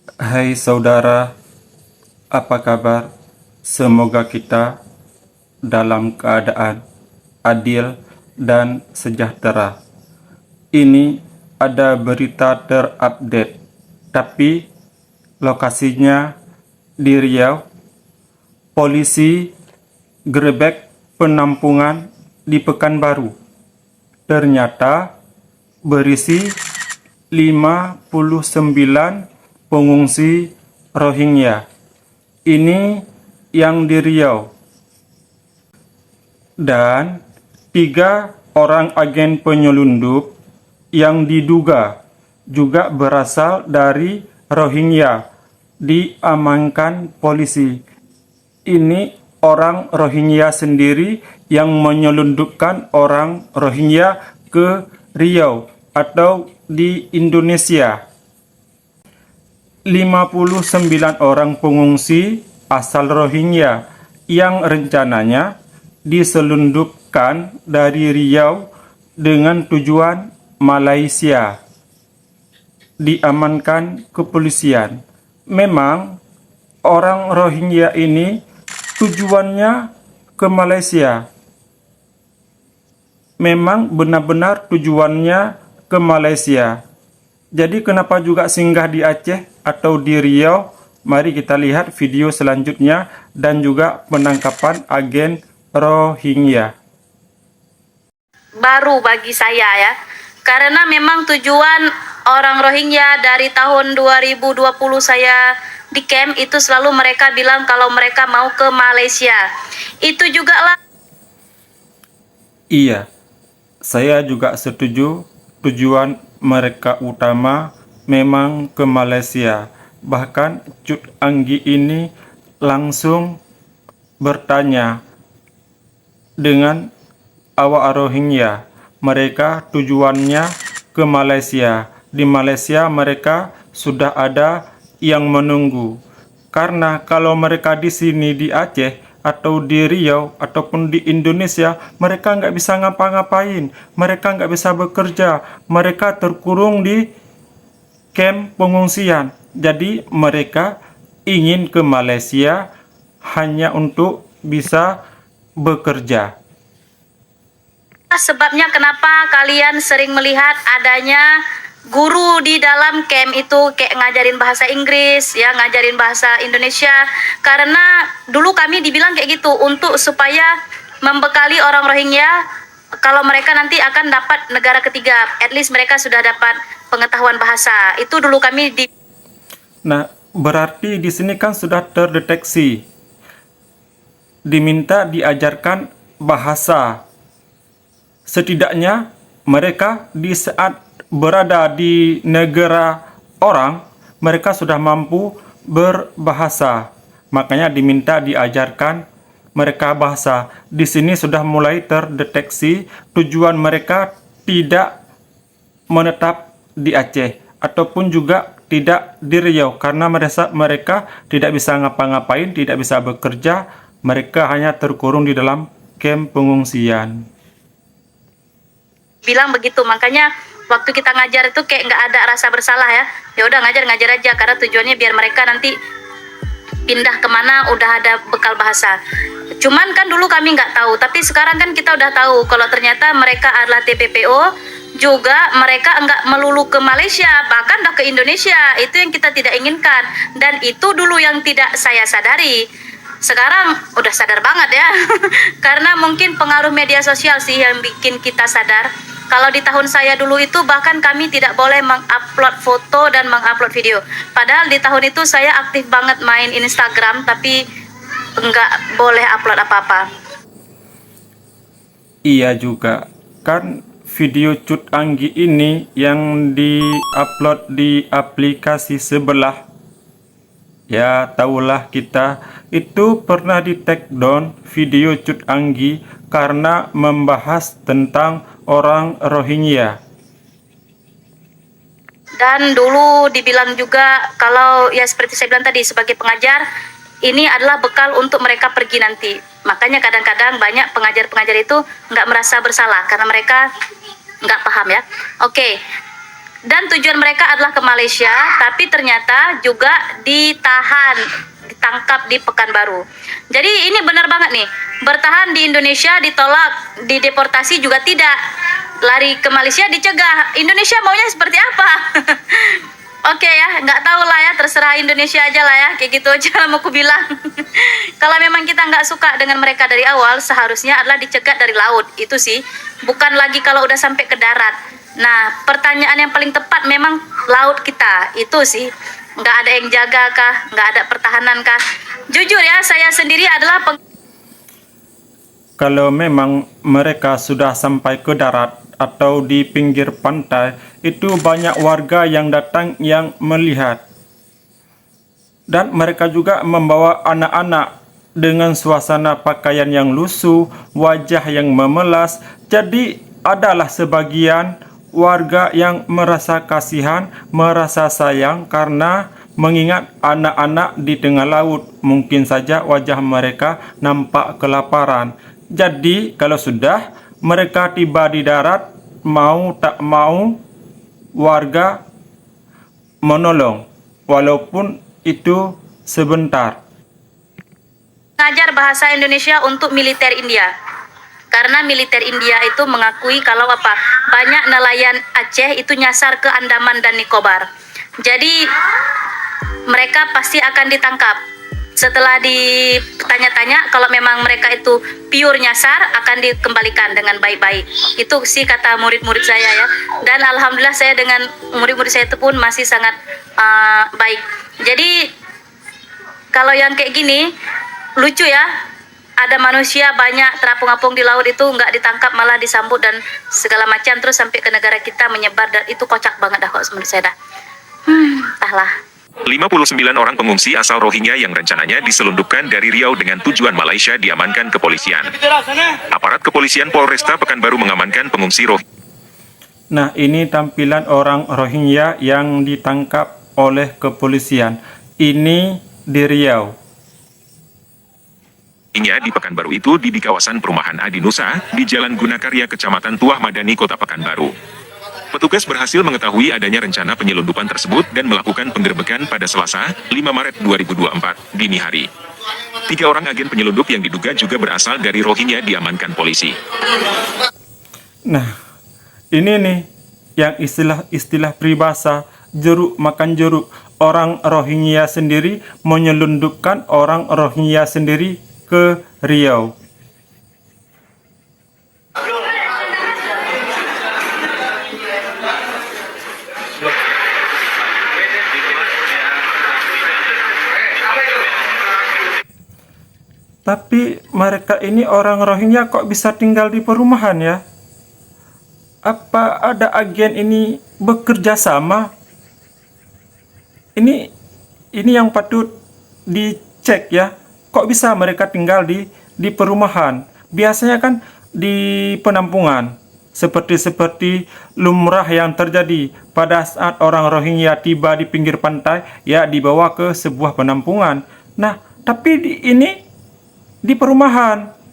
Hai saudara, apa kabar? Semoga kita dalam keadaan adil dan sejahtera. Ini ada berita terupdate, tapi lokasinya di Riau. Polisi gerebek penampungan di Pekanbaru. Ternyata berisi 59 pengungsi Rohingya. Ini yang di Riau. Dan 3 orang agen penyelundup yang diduga juga berasal dari Rohingya diamankan polisi. Ini orang Rohingya sendiri yang menyelundupkan orang Rohingya ke Riau atau di Indonesia. 59 orang pengungsi asal Rohingya yang rencananya diselundupkan dari Riau dengan tujuan Malaysia diamankan kepolisian. Memang orang Rohingya ini tujuannya ke Malaysia. Memang benar-benar tujuannya ke Malaysia. Jadi kenapa juga singgah di Aceh atau di Riau? Mari kita lihat video selanjutnya dan juga penangkapan agen Rohingya. Baru bagi saya ya, karena memang tujuan orang Rohingya dari tahun 2020 saya di camp itu selalu mereka bilang kalau mereka mau ke Malaysia. Itu juga lah. Iya, saya juga setuju tujuan mereka utama memang ke Malaysia. Bahkan Cut Anggi ini langsung bertanya dengan awak Rohingya. Mereka tujuannya ke Malaysia. Di Malaysia mereka sudah ada yang menunggu. Karena kalau mereka di sini di Aceh atau di Riau ataupun di Indonesia, mereka nggak bisa ngapa-ngapain, mereka nggak bisa bekerja, mereka terkurung di camp pengungsian. Jadi mereka ingin ke Malaysia hanya untuk bisa bekerja. Sebabnya kenapa kalian sering melihat adanya guru di dalam camp itu kayak ngajarin bahasa Inggris, ya ngajarin bahasa Indonesia. Karena dulu kami dibilang kayak gitu untuk supaya membekali orang Rohingya kalau mereka nanti akan dapat negara ketiga, at least mereka sudah dapat pengetahuan bahasa. Itu dulu kami di. Nah, berarti di sini kan sudah terdeteksi. Diminta diajarkan bahasa. Setidaknya mereka di saat berada di negara orang, mereka sudah mampu berbahasa. Makanya diminta diajarkan mereka bahasa. Di sini sudah mulai terdeteksi tujuan mereka tidak menetap di Aceh ataupun juga tidak di Riau karena mereka tidak bisa ngapa-ngapain, tidak bisa bekerja, mereka hanya terkurung di dalam kamp pengungsian. Bilang begitu, makanya waktu kita ngajar itu kayak nggak ada rasa bersalah ya. Ya udah ngajar aja karena tujuannya biar mereka nanti pindah kemana udah ada bekal bahasa. Cuman kan dulu kami nggak tahu, tapi sekarang kan kita udah tahu kalau ternyata mereka adalah TPPO, juga mereka nggak melulu ke Malaysia, bahkan udah ke Indonesia. Itu yang kita tidak inginkan, dan itu dulu yang tidak saya sadari. Sekarang udah sadar banget ya, karena mungkin pengaruh media sosial sih yang bikin kita sadar. Kalau di tahun saya dulu itu bahkan kami tidak boleh mengupload foto dan mengupload video. Padahal di tahun itu saya aktif banget main Instagram, tapi nggak boleh upload apa-apa. Iya juga, kan video Cut Anggi ini yang di-upload di aplikasi sebelah. Ya, tahulah kita itu pernah di take down video Cut Anggi karena membahas tentang orang Rohingya. Dan dulu dibilang juga kalau ya seperti saya bilang tadi sebagai pengajar, ini adalah bekal untuk mereka pergi nanti. Makanya kadang-kadang banyak pengajar-pengajar itu nggak merasa bersalah karena mereka nggak paham ya. Oke, dan tujuan mereka adalah ke Malaysia, tapi ternyata juga ditangkap di Pekanbaru. Jadi ini benar banget nih, bertahan di Indonesia ditolak, dideportasi juga tidak, lari ke Malaysia dicegah. Indonesia maunya seperti apa? Oke ya, nggak tahu lah ya, terserah Indonesia aja lah ya, kayak gitu aja mau ku bilang. Kalau memang kita nggak suka dengan mereka dari awal, seharusnya adalah dicegat dari laut, itu sih. Bukan lagi kalau udah sampai ke darat. Nah, pertanyaan yang paling tepat memang laut kita, itu sih. Nggak ada yang jaga kah, nggak ada pertahanan kah. Jujur ya, saya sendiri adalah Kalau memang mereka sudah sampai ke darat atau di pinggir pantai, itu banyak warga yang datang yang melihat. Dan mereka juga membawa anak-anak dengan suasana pakaian yang lusuh, wajah yang memelas. Jadi adalah sebagian warga yang merasa kasihan, merasa sayang karena mengingat anak-anak di tengah laut. Mungkin saja wajah mereka nampak kelaparan. Jadi kalau sudah mereka tiba di darat, mau tak mau warga menolong, walaupun itu sebentar. mengajar bahasa Indonesia untuk militer India. Karena militer India itu mengakui kalau banyak nelayan Aceh itu nyasar ke Andaman dan Nicobar. Jadi mereka pasti akan ditangkap. Setelah ditanya-tanya, kalau memang mereka itu pure nyasar, akan dikembalikan dengan baik-baik. Itu sih kata murid-murid saya ya. Dan alhamdulillah saya dengan murid-murid saya itu pun masih sangat baik. Jadi kalau yang kayak gini lucu ya. Ada manusia banyak terapung-apung di laut itu nggak ditangkap, malah disambut dan segala macam, terus sampai ke negara kita menyebar, dan itu kocak banget dah kalau menurut saya dah. Entahlah. 59 orang pengungsi asal Rohingya yang rencananya diselundupkan dari Riau dengan tujuan Malaysia diamankan kepolisian. Aparat kepolisian Polresta Pekanbaru mengamankan pengungsi Rohingya. Nah, ini tampilan orang Rohingya yang ditangkap oleh kepolisian. Ini di Riau. Di Pekanbaru itu di kawasan perumahan Adinusa, di Jalan Gunakarya Kecamatan Tuah Madani, Kota Pekanbaru. Petugas berhasil mengetahui adanya rencana penyelundupan tersebut dan melakukan penggerbekan pada Selasa, 5 Maret 2024, dini hari. 3 orang agen penyelundup yang diduga juga berasal dari Rohingya diamankan polisi. Nah, ini nih yang istilah peribahasa jeruk makan jeruk. Orang Rohingya sendiri menyelundupkan orang Rohingya sendiri ke Riau. Tapi mereka ini orang Rohingya kok bisa tinggal di perumahan ya? Apa ada agen ini bekerja sama? Ini yang patut dicek ya. Kok bisa mereka tinggal di perumahan? Biasanya kan di penampungan. Seperti lumrah yang terjadi pada saat orang Rohingya tiba di pinggir pantai, ya dibawa ke sebuah penampungan. Nah, tapi ini di perumahan.